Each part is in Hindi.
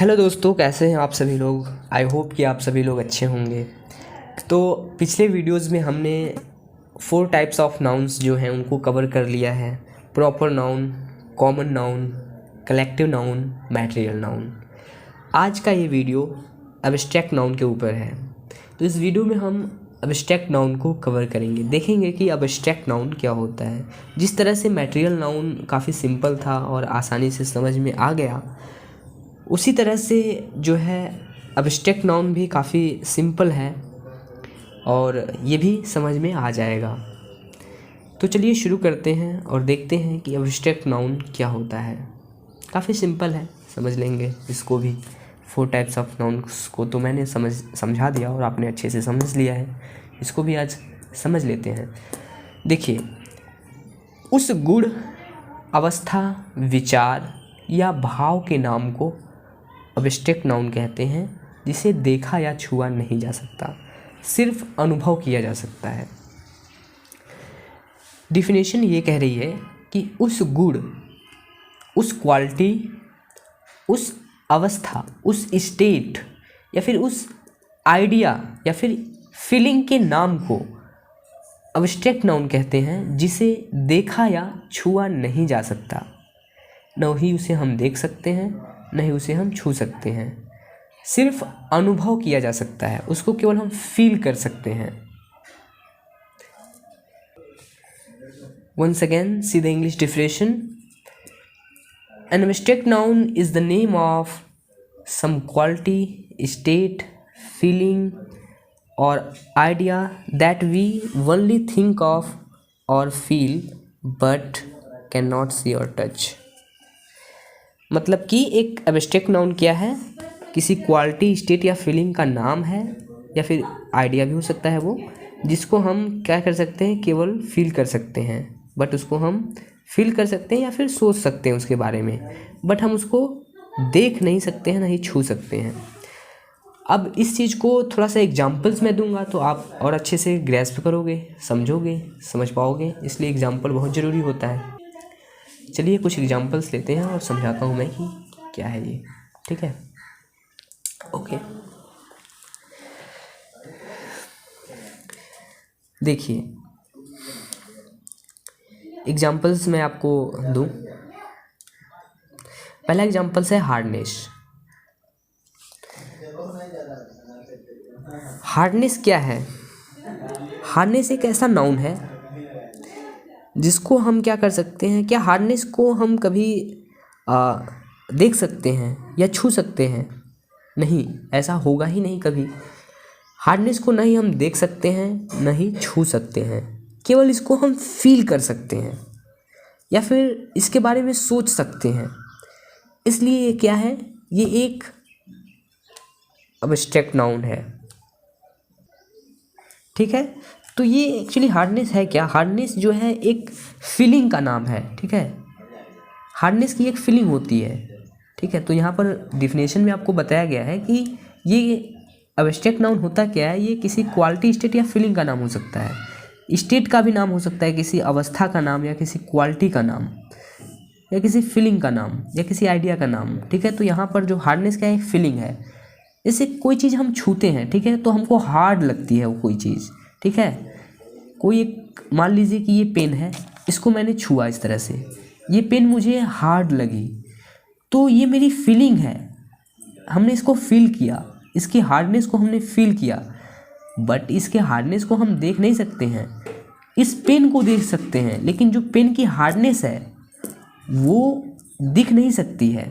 हेलो दोस्तों, कैसे हैं आप सभी लोग। आई होप कि आप सभी लोग अच्छे होंगे। तो पिछले वीडियोस में हमने 4 टाइप्स ऑफ नाउन्स जो हैं उनको कवर कर लिया है। Proper noun, common noun, collective noun, material noun. आज का ये वीडियो एब्स्ट्रैक्ट नाउन के ऊपर है। तो इस वीडियो में हम एब्स्ट्रैक्ट नाउन को कवर करेंगे, देखेंगे कि एब्स्ट्रैक्ट नाउन क्या होता है। जिस तरह से मैटेरियल नाउन काफ़ी सिंपल था और आसानी से समझ में आ गया, उसी तरह से जो है एब्स्ट्रैक्ट नाउन भी काफ़ी सिंपल है और ये भी समझ में आ जाएगा। तो चलिए शुरू करते हैं और देखते हैं कि एब्स्ट्रैक्ट नाउन क्या होता है। काफ़ी सिंपल है, समझ लेंगे इसको भी। 4 टाइप्स ऑफ नाउन्स को तो मैंने समझा दिया और आपने अच्छे से समझ लिया है। इसको भी आज समझ लेते हैं। देखिए, उस गुण, अवस्था, विचार या भाव के नाम को एब्स्ट्रैक्ट नाउन कहते हैं, जिसे देखा या छुआ नहीं जा सकता, सिर्फ अनुभव किया जा सकता है। डिफिनेशन ये कह रही है कि उस गुण, उस क्वालिटी, उस अवस्था, उस स्टेट या फिर उस आइडिया या फिर फीलिंग के नाम को एब्स्ट्रैक्ट नाउन कहते हैं, जिसे देखा या छुआ नहीं जा सकता। न ही उसे हम देख सकते हैं, न ही उसे हम छू सकते हैं। सिर्फ अनुभव किया जा सकता है, उसको केवल हम फील कर सकते हैं। Once again, see the English definition. An abstract noun is the name of some quality, state, feeling or idea that we only think of or feel but cannot see or touch. मतलब कि एक एब्स्ट्रैक्ट नाउन क्या है? किसी क्वालिटी, स्टेट या फीलिंग का नाम है, या फिर आइडिया भी हो सकता है वो, जिसको हम क्या कर सकते हैं, केवल फील कर सकते हैं। बट उसको हम फील कर सकते हैं या फिर सोच सकते हैं उसके बारे में, बट हम उसको देख नहीं सकते हैं, ना ही छू सकते हैं। अब इस चीज़ को थोड़ा सा एग्जाम्पल्स में दूंगा तो आप और अच्छे से ग्रैस्प करोगे, समझोगे, समझ पाओगे। इसलिए एग्जाम्पल बहुत ज़रूरी होता है। चलिए कुछ एग्जाम्पल्स लेते हैं और समझाता हूँ मैं कि क्या है ये। ठीक है, ओके। देखिए, एग्जाम्पल्स मैं आपको दूँ। पहला एग्जाम्पल्स है हार्डनेस। हार्डनेस क्या है? हार्डनेस एक ऐसा नाउन है जिसको हम क्या कर सकते हैं, क्या हार्डनेस को हम कभी देख सकते हैं या छू सकते हैं? नहीं, ऐसा होगा ही नहीं कभी। हार्डनेस को नहीं हम देख सकते हैं, नहीं छू सकते हैं, केवल इसको हम फील कर सकते हैं या फिर इसके बारे में सोच सकते हैं। इसलिए ये क्या है? ये एक एब्स्ट्रैक्ट नाउन है। ठीक है, तो ये एक्चुअली हार्डनेस है क्या? हार्डनेस जो है एक फीलिंग का नाम है। ठीक है, हार्डनेस की एक फीलिंग होती है। ठीक है, तो यहाँ पर डिफिनेशन में आपको बताया गया है कि ये एब्स्ट्रैक्ट नाउन होता क्या है। ये किसी क्वालिटी, स्टेट या फीलिंग का नाम हो सकता है। स्टेट का भी नाम हो सकता है, किसी अवस्था का नाम या किसी क्वालिटी का नाम या किसी फीलिंग का नाम या किसी आइडिया का नाम। ठीक है, तो यहाँ पर जो हार्डनेस का एक फीलिंग है। जैसे कोई चीज़ हम छूते हैं, ठीक है, तो हमको हार्ड लगती है वो कोई चीज़। ठीक है, कोई एक, मान लीजिए कि ये पेन है, इसको मैंने छुआ इस तरह से, ये पेन मुझे हार्ड लगी, तो ये मेरी फीलिंग है। हमने इसको फील किया, इसकी हार्डनेस को हमने फील किया, बट इसके हार्डनेस को हम देख नहीं सकते हैं। इस पेन को देख सकते हैं, लेकिन जो पेन की हार्डनेस है वो दिख नहीं सकती है।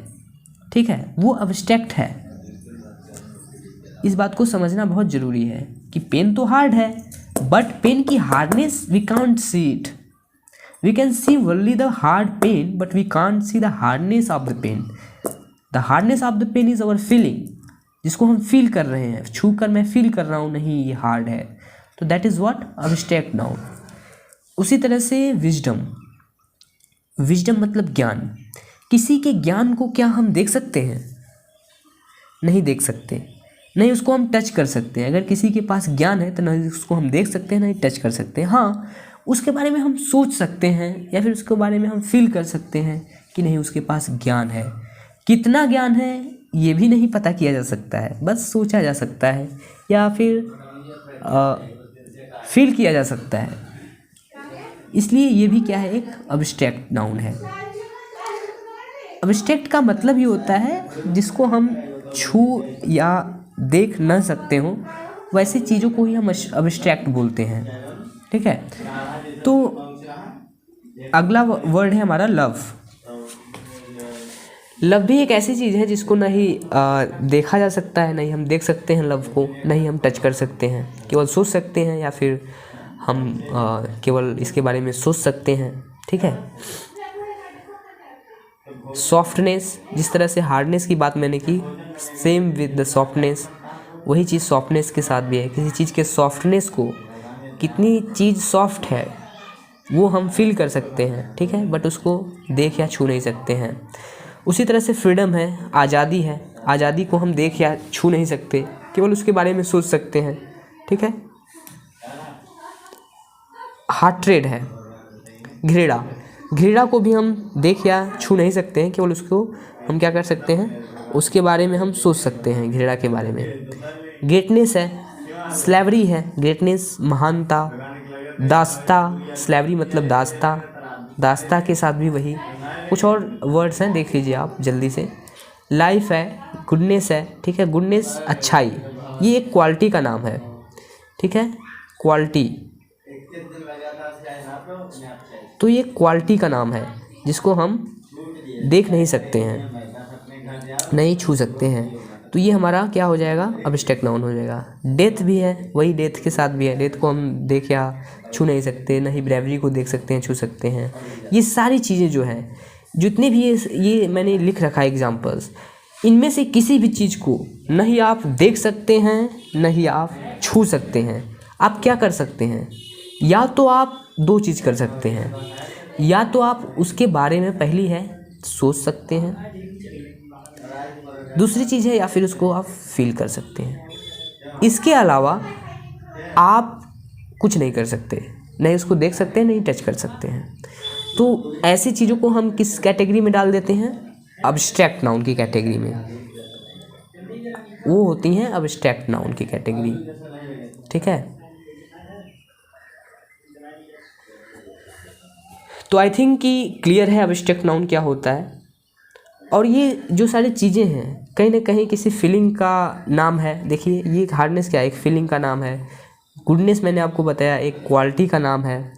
ठीक है, वो एब्स्ट्रैक्ट है। इस बात को समझना बहुत ज़रूरी है कि पेन तो हार्ड है, बट पेन की hardness we can't see it. We can see only the hard pen, but we can't see the hardness of the pen. The hardness of the pen is our feeling, जिसको हम फील कर रहे हैं। छू कर मैं फील कर रहा हूँ, नहीं ये हार्ड है, तो that is what abstract noun. उसी तरह से विजडम। विजडम मतलब ज्ञान। किसी के ज्ञान को क्या हम देख सकते हैं? नहीं देख सकते, नहीं उसको हम टच कर सकते हैं। अगर किसी के पास ज्ञान है तो नहीं उसको हम देख सकते हैं, नहीं टच कर सकते हैं। हाँ, उसके बारे में हम सोच सकते हैं या फिर उसके बारे में हम फील कर सकते हैं कि नहीं उसके पास ज्ञान है। कितना ज्ञान है ये भी नहीं पता किया जा सकता है, बस सोचा जा सकता है या फिर फील किया जा सकता है। इसलिए ये भी क्या है, एक अब्स्ट्रैक्ट नाउन है। अब्स्ट्रैक्ट का मतलब ये होता है जिसको हम छू या देख न सकते हो, वैसे चीज़ों को ही हम अब्स्ट्रैक्ट बोलते हैं, ठीक है। तो अगला वर्ड है हमारा लव। लव भी एक ऐसी चीज़ है जिसको नहीं देखा जा सकता है, नहीं हम देख सकते हैं लव को, नहीं हम टच कर सकते हैं, केवल सोच सकते हैं या फिर हम केवल इसके बारे में सोच सकते हैं, ठीक है। सॉफ्टनेस, जिस तरह से हार्डनेस की बात मैंने की, सेम विद द सॉफ्टनेस, वही चीज़ सॉफ्टनेस के साथ भी है। किसी चीज़ के सॉफ्टनेस को, कितनी चीज़ सॉफ्ट है वो हम फील कर सकते हैं, ठीक है, बट उसको देख या छू नहीं सकते हैं। उसी तरह से फ्रीडम है, आज़ादी है, आज़ादी को हम देख या छू नहीं सकते, केवल उसके बारे में सोच सकते हैं, ठीक है। हार्ट्रेड है, घृणा, घृणा को भी हम देख या छू नहीं सकते हैं, केवल उसको हम क्या कर सकते हैं, उसके बारे में हम सोच सकते हैं, घृणा के बारे में। ग्रेटनेस है, स्लेवरी है, ग्रेटनेस महानता, दास्ता, स्लेवरी मतलब दास्ता, दास्ता के साथ भी वही कुछ और वर्ड्स हैं, देख लीजिए आप जल्दी से। लाइफ है, गुडनेस है, ठीक है, गुडनेस अच्छाई, ये एक क्वालिटी का नाम है, ठीक है, क्वालिटी। तो ये क्वालिटी का नाम है जिसको हम देख नहीं सकते हैं, नहीं छू सकते हैं, तो ये हमारा क्या हो जाएगा, अब्स्ट्रैक्ट नाउन हो जाएगा। डेथ भी है, वही डेथ के साथ भी है, डेथ को हम देख या छू नहीं सकते, नहीं ब्रेवरी को देख सकते हैं, छू सकते हैं। ये सारी चीज़ें जो हैं, जितने भी ये मैंने लिख रखा है एग्जाम्पल्स, इनमें से किसी भी चीज़ को नहीं आप देख सकते हैं, नहीं आप छू सकते हैं। आप क्या कर सकते हैं, या तो आप दो चीज़ कर सकते हैं, या तो आप उसके बारे में पहली है सोच सकते हैं, दूसरी चीज़ है या फिर उसको आप फील कर सकते हैं। इसके अलावा आप कुछ नहीं कर सकते, नहीं उसको देख सकते हैं, नहीं टच कर सकते हैं। तो ऐसी चीज़ों को हम किस कैटेगरी में डाल देते हैं, अब्स्ट्रैक्ट नाउन की कैटेगरी में, वो होती हैं अब्स्ट्रैक्ट नाउन की कैटेगरी, ठीक है। तो आई थिंक कि क्लियर है अब्स्ट्रैक्ट नाउन क्या होता है। और ये जो सारी चीज़ें हैं कहीं ना कहीं किसी फीलिंग का नाम है। देखिए ये हार्डनेस क्या है, एक फीलिंग का नाम है। गुडनेस मैंने आपको बताया एक क्वालिटी का नाम है।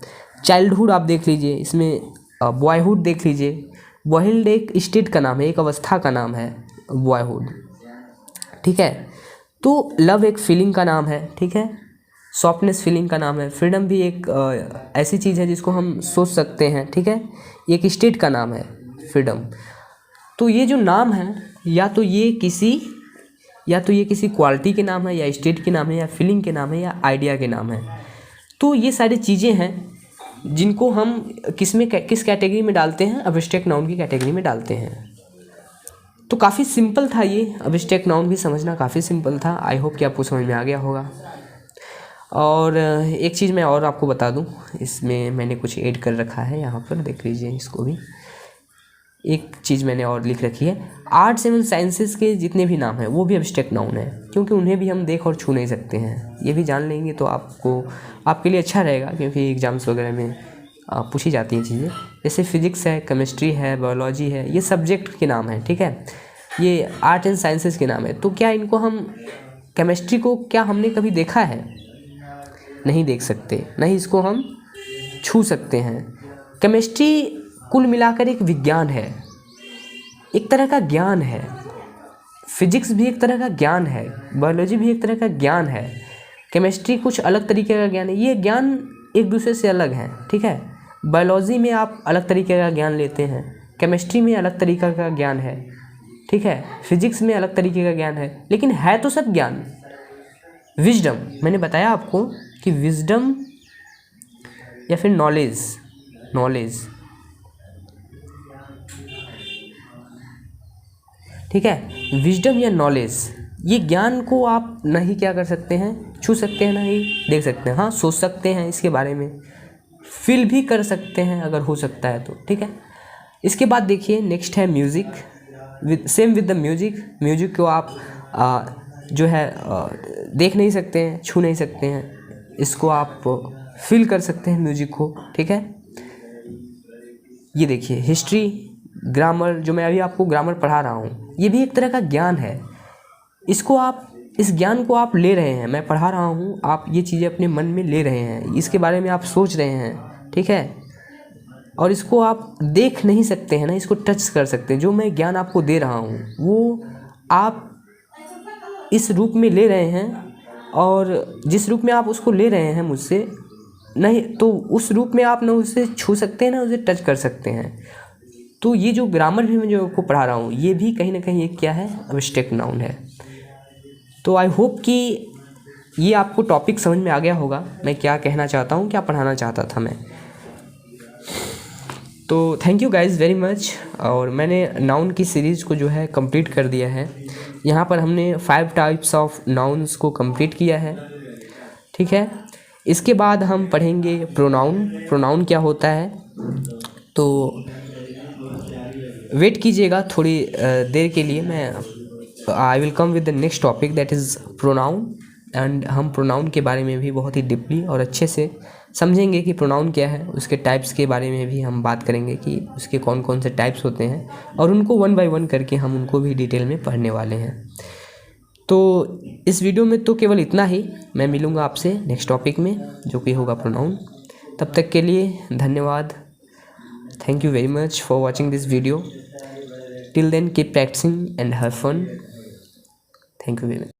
चाइल्डहुड आप देख लीजिए, इसमें बॉयहुड देख लीजिए, बॉयहुड एक स्टेट का नाम है, एक अवस्था का नाम है बॉयहुड, ठीक है। तो लव एक फीलिंग का नाम है, ठीक है, सॉफ्टनेस फीलिंग का नाम है। फ्रीडम भी एक ऐसी चीज़ है जिसको हम सोच सकते हैं, ठीक है, एक स्टेट का नाम है फ्रीडम। तो ये जो नाम है या तो ये किसी क्वालिटी के नाम है, या स्टेट के नाम है, या फीलिंग के नाम है, या आइडिया के नाम है। तो ये सारी चीज़ें हैं जिनको हम किस कैटेगरी में डालते हैं, अब्स्ट्रैक्ट नाउन की कैटेगरी में डालते हैं। तो काफ़ी सिंपल था ये अब्स्ट्रैक्ट नाउन भी समझना, काफ़ी सिंपल था। आई होप कि आपको समझ में आ गया होगा। और एक चीज़ मैं और आपको बता दूं, इसमें मैंने कुछ ऐड कर रखा है, यहाँ पर देख लीजिए इसको भी। एक चीज़ मैंने और लिख रखी है, आर्ट्स एवं साइंसेस के जितने भी नाम हैं वो भी अब्स्ट्रैक्ट नाउन है, क्योंकि उन्हें भी हम देख और छू नहीं सकते हैं। ये भी जान लेंगे तो आपके लिए अच्छा रहेगा, क्योंकि एग्ज़ाम्स वगैरह में पूछी जाती हैं चीज़ें। जैसे फिजिक्स है, केमिस्ट्री है, बायोलॉजी है, ये सब्जेक्ट के नाम हैं, ठीक है, ये आर्ट एंड साइंसेस के नाम है। तो क्या इनको हम, केमिस्ट्री को क्या हमने कभी देखा है, नहीं देख सकते, नहीं इसको हम छू सकते हैं। केमिस्ट्री कुल मिलाकर एक विज्ञान है, एक तरह का ज्ञान है। फिजिक्स भी एक तरह का ज्ञान है, बायोलॉजी भी एक तरह का ज्ञान है, केमिस्ट्री कुछ अलग तरीके का ज्ञान है। ये ज्ञान एक दूसरे से अलग हैं, ठीक है। बायोलॉजी में आप अलग तरीके का ज्ञान लेते हैं, केमिस्ट्री में अलग तरीका का ज्ञान है, ठीक है, फिजिक्स में अलग तरीके का ज्ञान है, लेकिन है तो सब ज्ञान। विजडम, मैंने बताया आपको कि विजडम या फिर नॉलेज, ठीक है, विजडम या नॉलेज, ये ज्ञान को आप नहीं क्या कर सकते हैं, छू सकते हैं, नहीं देख सकते हैं। हाँ, सोच सकते हैं इसके बारे में, फील भी कर सकते हैं अगर हो सकता है तो, ठीक है। इसके बाद देखिए नेक्स्ट है music. Same with the music. Music को आप जो है देख नहीं सकते हैं, छू नहीं सकते हैं, इसको आप फील कर सकते हैं म्यूजिक को, ठीक है। ये देखिए हिस्ट्री, ग्रामर, जो मैं अभी आपको ग्रामर पढ़ा रहा हूँ, ये भी एक तरह का ज्ञान है। इसको आप, इस ज्ञान को आप ले रहे हैं, मैं पढ़ा रहा हूँ, आप ये चीज़ें अपने मन में ले रहे हैं, इसके बारे में आप सोच रहे हैं, ठीक है। और इसको आप देख नहीं सकते हैं ना, इसको टच कर सकते हैं। जो मैं ज्ञान आपको दे रहा हूँ वो आप इस रूप में ले रहे हैं, और जिस रूप में आप उसको ले रहे हैं मुझसे, नहीं तो उस रूप में आप ना उसे छू सकते हैं ना उसे टच कर सकते हैं। तो ये जो ग्रामर भी मैं जो आपको पढ़ा रहा हूँ, ये भी कहीं ना कहीं एक क्या है, एब्स्ट्रैक्ट नाउन है। तो आई होप कि ये आपको टॉपिक समझ में आ गया होगा, मैं क्या कहना चाहता हूँ, क्या पढ़ाना चाहता था मैं। तो thank you guys very much. और मैंने नाउन की सीरीज़ को जो है कंप्लीट कर दिया है। यहाँ पर हमने 5 टाइप्स ऑफ नाउन्स को कंप्लीट किया है, ठीक है। इसके बाद हम पढ़ेंगे प्रोनाउन। प्रोनाउन क्या होता है, तो वेट कीजिएगा थोड़ी देर के लिए, मैं I will come with the next topic that is pronoun. And हम प्रोनाउन के बारे में भी बहुत ही डीपली और अच्छे से समझेंगे कि प्रोनाउन क्या है, उसके टाइप्स के बारे में भी हम बात करेंगे कि उसके कौन कौन से टाइप्स होते हैं, और उनको 1 बाय 1 करके हम उनको भी डिटेल में पढ़ने वाले हैं। तो इस वीडियो में तो केवल इतना ही, मैं मिलूँगा आपसे नेक्स्ट टॉपिक में जो कि होगा प्रोनाउन। तब तक के लिए धन्यवाद। Thank you very much for watching this video. Till then keep practising and have fun. Thank you very much.